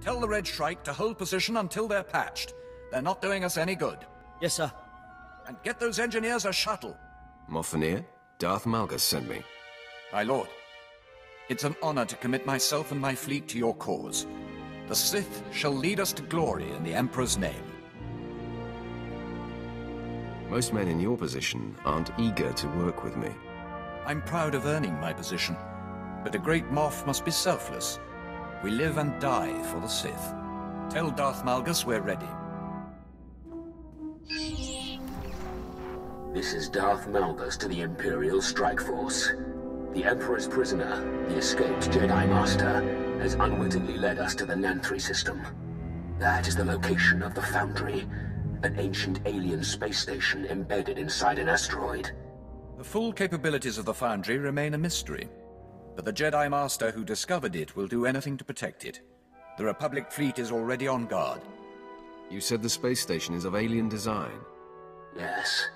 Tell the Red Shrike to hold position until they're patched. They're not doing us any good. Yes, sir. And get those engineers a shuttle. Moffenir, Darth Malgus sent me. My lord, it's an honor to commit myself and my fleet to your cause. The Sith shall lead us to glory in the Emperor's name. Most men in your position aren't eager to work with me. I'm proud of earning my position, but a great Moff must be selfless. We live and die for the Sith. Tell Darth Malgus we're ready. This is Darth Malgus to the Imperial Strike Force. The Emperor's prisoner, the escaped Jedi Master, has unwittingly led us to the Nanthri system. That is the location of the Foundry, an ancient alien space station embedded inside an asteroid. The full capabilities of the Foundry remain a mystery, but the Jedi Master who discovered it will do anything to protect it. The Republic fleet is already on guard. You said the space station is of alien design? Yes.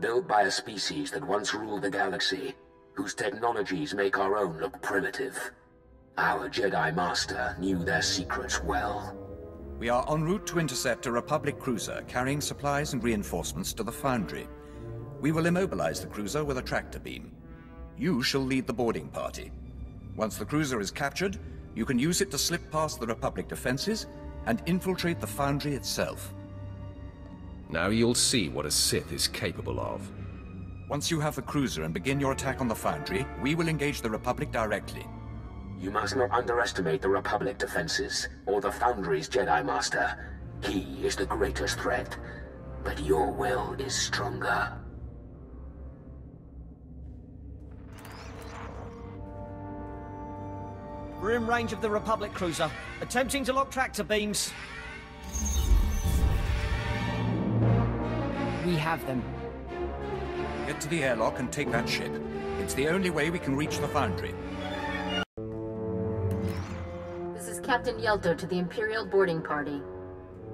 Built by a species that once ruled the galaxy, whose technologies make our own look primitive. Our Jedi Master knew their secrets well. We are en route to intercept a Republic cruiser carrying supplies and reinforcements to the Foundry. We will immobilize the cruiser with a tractor beam. You shall lead the boarding party. Once the cruiser is captured, you can use it to slip past the Republic defenses and infiltrate the Foundry itself. Now you'll see what a Sith is capable of. Once you have the cruiser and begin your attack on the Foundry, we will engage the Republic directly. You must not underestimate the Republic defenses, or the Foundry's Jedi Master. He is the greatest threat, but your will is stronger. We're in range of the Republic cruiser, attempting to lock tractor beams. We have them. Get to the airlock and take that ship. It's the only way we can reach the Foundry. This is Captain Yelto to the Imperial boarding party.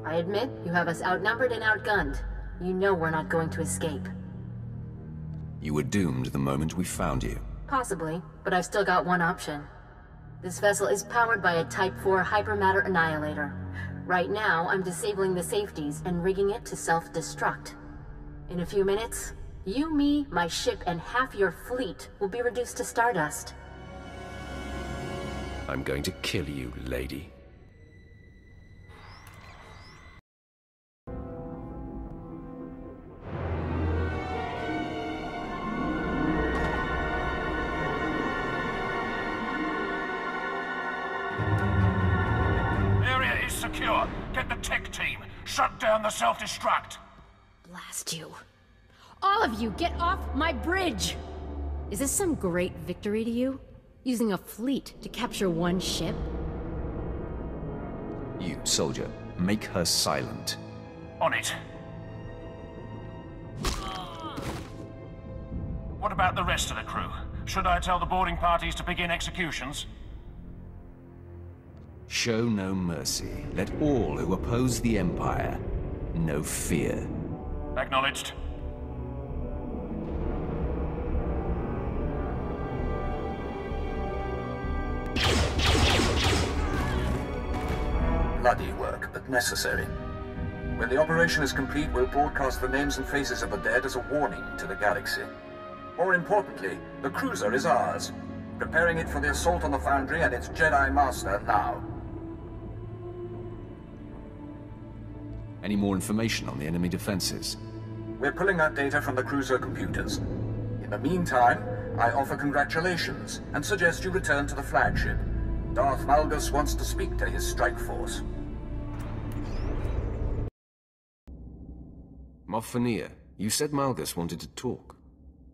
I admit, you have us outnumbered and outgunned. You know we're not going to escape. You were doomed the moment we found you. Possibly, but I've still got one option. This vessel is powered by a Type 4 hypermatter annihilator. Right now, I'm disabling the safeties and rigging it to self-destruct. In a few minutes, you, me, my ship, and half your fleet will be reduced to stardust. I'm going to kill you, lady. Area is secure. Get the tech team. Shut down the self-destruct. Blast you. All of you, get off my bridge! Is this some great victory to you? Using a fleet to capture one ship? You, soldier, make her silent. On it. What about the rest of the crew? Should I tell the boarding parties to begin executions? Show no mercy. Let all who oppose the Empire know fear. Acknowledged. Bloody work, but necessary. When the operation is complete, we'll broadcast the names and faces of the dead as a warning to the galaxy. More importantly, the cruiser is ours. Preparing it for the assault on the Foundry and its Jedi Master now. Any more information on the enemy defenses? We're pulling that data from the cruiser computers. In the meantime, I offer congratulations and suggest you return to the flagship. Darth Malgus wants to speak to his strike force. Moffenir, you said Malgus wanted to talk.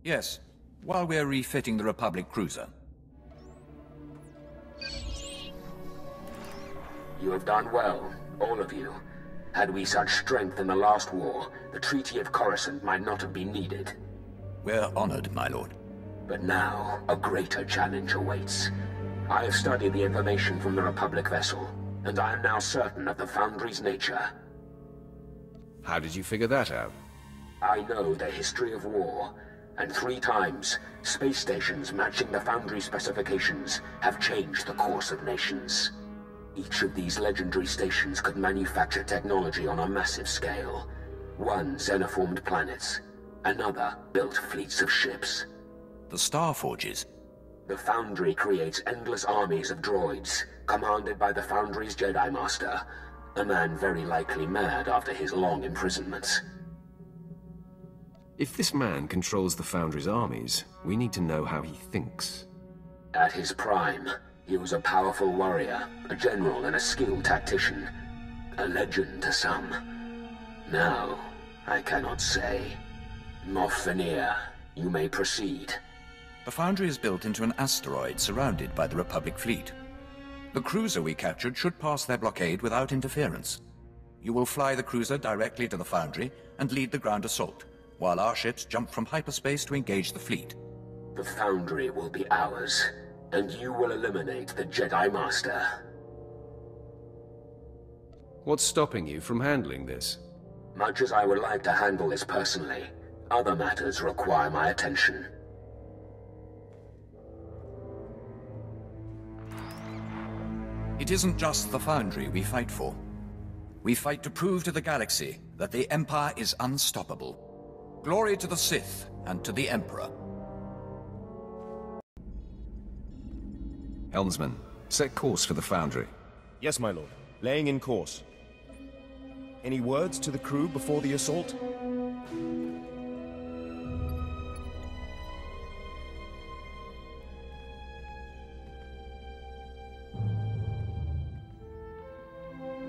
Yes, while we're refitting the Republic cruiser. You have done well, all of you. Had we such strength in the last war, the Treaty of Coruscant might not have been needed. We're honored, my lord. But now, a greater challenge awaits. I have studied the information from the Republic vessel, and I am now certain of the Foundry's nature. How did you figure that out? I know the history of war, and 3 times, space stations matching the Foundry specifications have changed the course of nations. Each of these legendary stations could manufacture technology on a massive scale. One xenoformed planets, another built fleets of ships. The Star Forges? The Foundry creates endless armies of droids, commanded by the Foundry's Jedi Master, a man very likely mad after his long imprisonment. If this man controls the Foundry's armies, we need to know how he thinks. At his prime, he was a powerful warrior, a general and a skilled tactician. A legend to some. Now, I cannot say. Moff Veneer, you may proceed. The Foundry is built into an asteroid surrounded by the Republic fleet. The cruiser we captured should pass their blockade without interference. You will fly the cruiser directly to the Foundry and lead the ground assault, while our ships jump from hyperspace to engage the fleet. The Foundry will be ours, and you will eliminate the Jedi Master. What's stopping you from handling this? Much as I would like to handle this personally, other matters require my attention. It isn't just the Foundry we fight for. We fight to prove to the galaxy that the Empire is unstoppable. Glory to the Sith and to the Emperor. Helmsman, set course for the Foundry. Yes, my lord. Laying in course. Any words to the crew before the assault?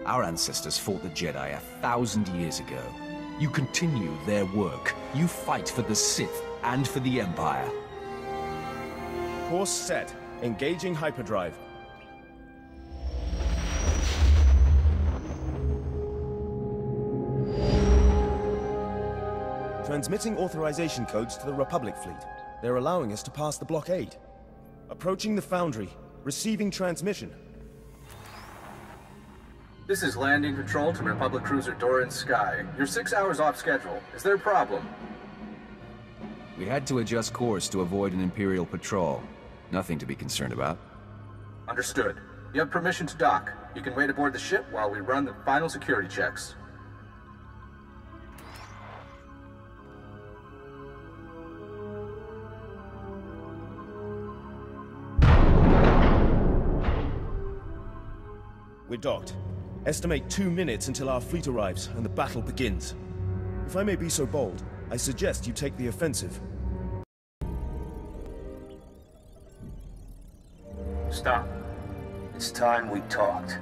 Our ancestors fought the Jedi 1,000 years ago. You continue their work. You fight for the Sith and for the Empire. Course set. Engaging hyperdrive. Transmitting authorization codes to the Republic fleet. They're allowing us to pass the blockade. Approaching the Foundry. Receiving transmission. This is landing control to Republic Cruiser Doran Sky. You're 6 hours off schedule. Is there a problem? We had to adjust course to avoid an Imperial patrol. Nothing to be concerned about. Understood. You have permission to dock. You can wait aboard the ship while we run the final security checks. We're docked. Estimate 2 minutes until our fleet arrives and the battle begins. If I may be so bold, I suggest you take the offensive. Stop. It's time we talked.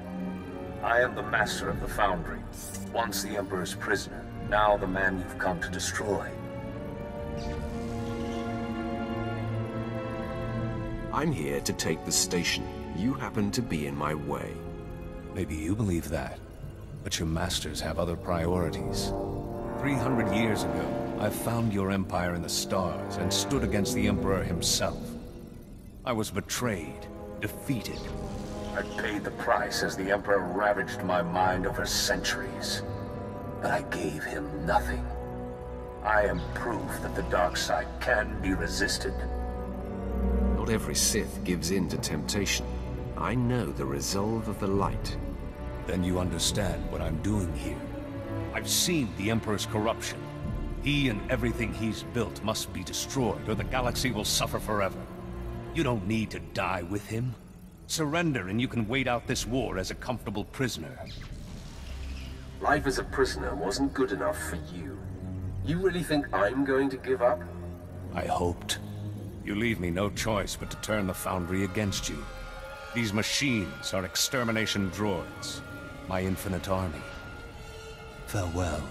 I am the master of the Foundry. Once the Emperor's prisoner, now the man you've come to destroy. I'm here to take the station. You happen to be in my way. Maybe you believe that, but your masters have other priorities. 300 years ago, I found your empire in the stars and stood against the Emperor himself. I was betrayed, defeated. I paid the price as the Emperor ravaged my mind over centuries. But I gave him nothing. I am proof that the dark side can be resisted. Not every Sith gives in to temptation. I know the resolve of the light. Then you understand what I'm doing here. I've seen the Emperor's corruption. He and everything he's built must be destroyed, or the galaxy will suffer forever. You don't need to die with him. Surrender and you can wait out this war as a comfortable prisoner. Life as a prisoner wasn't good enough for you. You really think I'm going to give up? I hoped. You leave me no choice but to turn the Foundry against you. These machines are extermination droids. My infinite army. Farewell.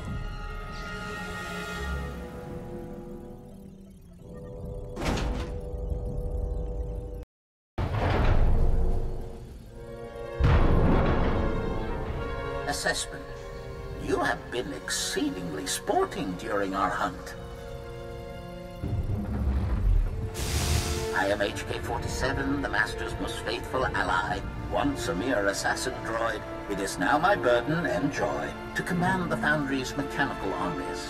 Assessment. You have been exceedingly sporting during our hunt. I am HK-47, the Master's most faithful ally. Once a mere assassin droid, it is now my burden and joy to command the Foundry's mechanical armies.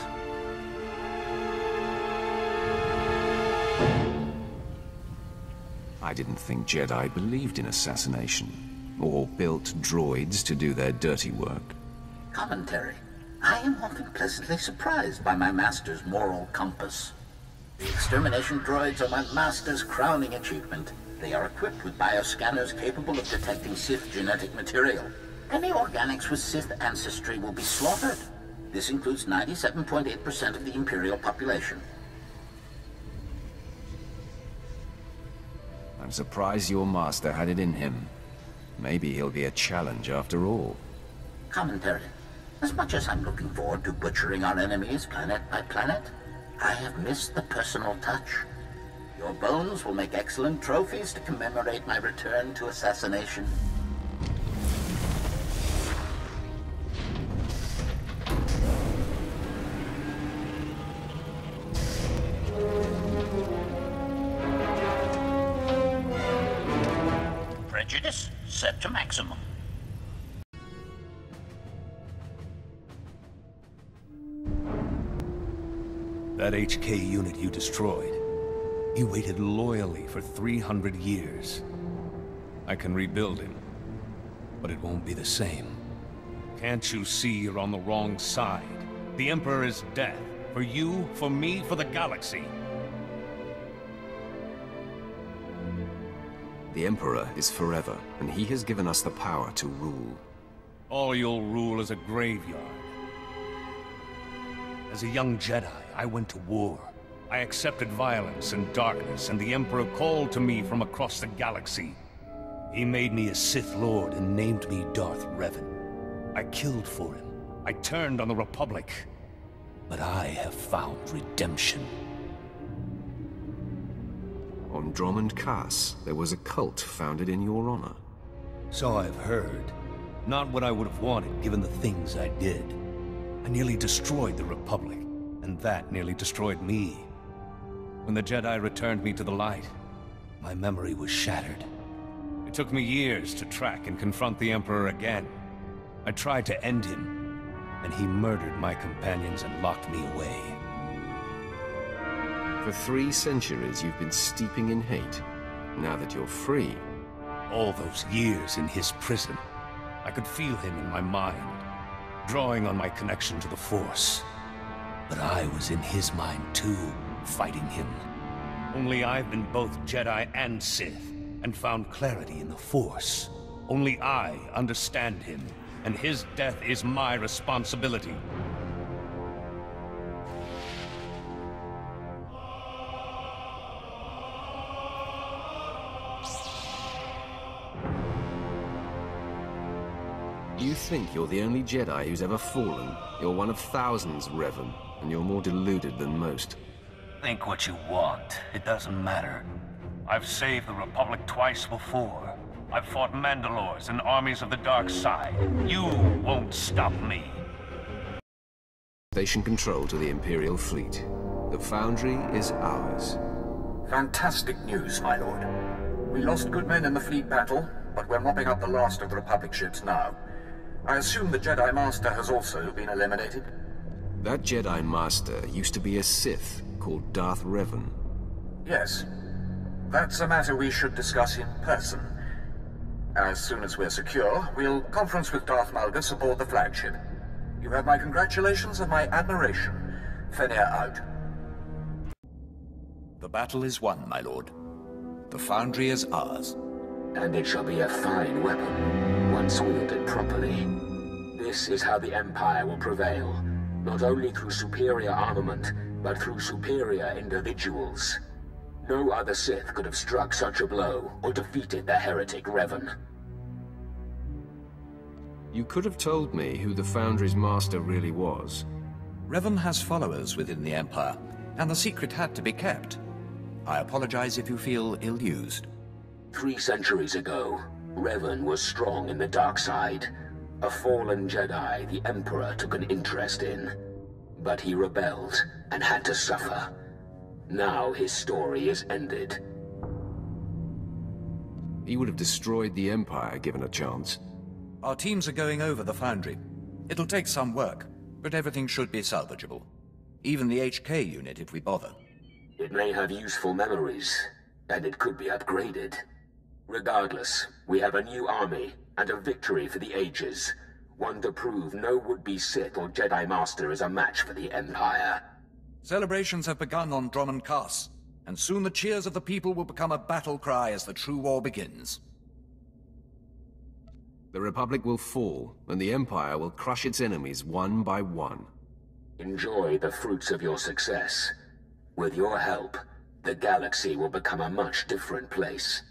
I didn't think Jedi believed in assassination. Or built droids to do their dirty work? Commentary. I am often pleasantly surprised by my master's moral compass. The extermination droids are my master's crowning achievement. They are equipped with bioscanners capable of detecting Sith genetic material. Any organics with Sith ancestry will be slaughtered. This includes 97.8% of the Imperial population. I'm surprised your master had it in him. Maybe he'll be a challenge after all. Commentary. As much as I'm looking forward to butchering our enemies planet by planet, I have missed the personal touch. Your bones will make excellent trophies to commemorate my return to assassination. Prejudice set to maximum. That HK unit you destroyed, he waited loyally for 300 years. I can rebuild him, but it won't be the same. Can't you see you're on the wrong side? The Emperor is dead. For you, for me, for the galaxy. The Emperor is forever, and he has given us the power to rule. All you'll rule is a graveyard. As a young Jedi, I went to war. I accepted violence and darkness, and the Emperor called to me from across the galaxy. He made me a Sith Lord and named me Darth Revan. I killed for him. I turned on the Republic. But I have found redemption. On Drummond Cass, there was a cult founded in your honor. So I've heard. Not what I would have wanted, given the things I did. I nearly destroyed the Republic, and that nearly destroyed me. When the Jedi returned me to the light, my memory was shattered. It took me years to track and confront the Emperor again. I tried to end him, and he murdered my companions and locked me away. For 3 centuries, you've been steeping in hate. Now that you're free... All those years in his prison, I could feel him in my mind, drawing on my connection to the Force. But I was in his mind too, fighting him. Only I've been both Jedi and Sith, and found clarity in the Force. Only I understand him, and his death is my responsibility. You think you're the only Jedi who's ever fallen. You're one of thousands, Revan, and you're more deluded than most. Think what you want. It doesn't matter. I've saved the Republic twice before. I've fought Mandalores and armies of the dark side. You won't stop me. Station control to the Imperial fleet. The Foundry is ours. Fantastic news, my lord. We lost good men in the fleet battle, but we're mopping up the last of the Republic ships now. I assume the Jedi Master has also been eliminated? That Jedi Master used to be a Sith called Darth Revan. Yes. That's a matter we should discuss in person. As soon as we're secure, we'll conference with Darth Malgus aboard the flagship. You have my congratulations and my admiration. Fenir out. The battle is won, my lord. The Foundry is ours. And it shall be a fine weapon, once wielded properly. This is how the Empire will prevail, not only through superior armament, but through superior individuals. No other Sith could have struck such a blow, or defeated the heretic Revan. You could have told me who the Foundry's master really was. Revan has followers within the Empire, and the secret had to be kept. I apologize if you feel ill-used. 3 centuries ago, Revan was strong in the dark side. A fallen Jedi the Emperor took an interest in. But he rebelled and had to suffer. Now his story is ended. He would have destroyed the Empire given a chance. Our teams are going over the Foundry. It'll take some work, but everything should be salvageable. Even the HK unit if we bother. It may have useful memories, and it could be upgraded. Regardless, we have a new army, and a victory for the ages. One to prove no would-be Sith or Jedi Master is a match for the Empire. Celebrations have begun on Drummond Cass, and soon the cheers of the people will become a battle cry as the true war begins. The Republic will fall, and the Empire will crush its enemies one by one. Enjoy the fruits of your success. With your help, the galaxy will become a much different place.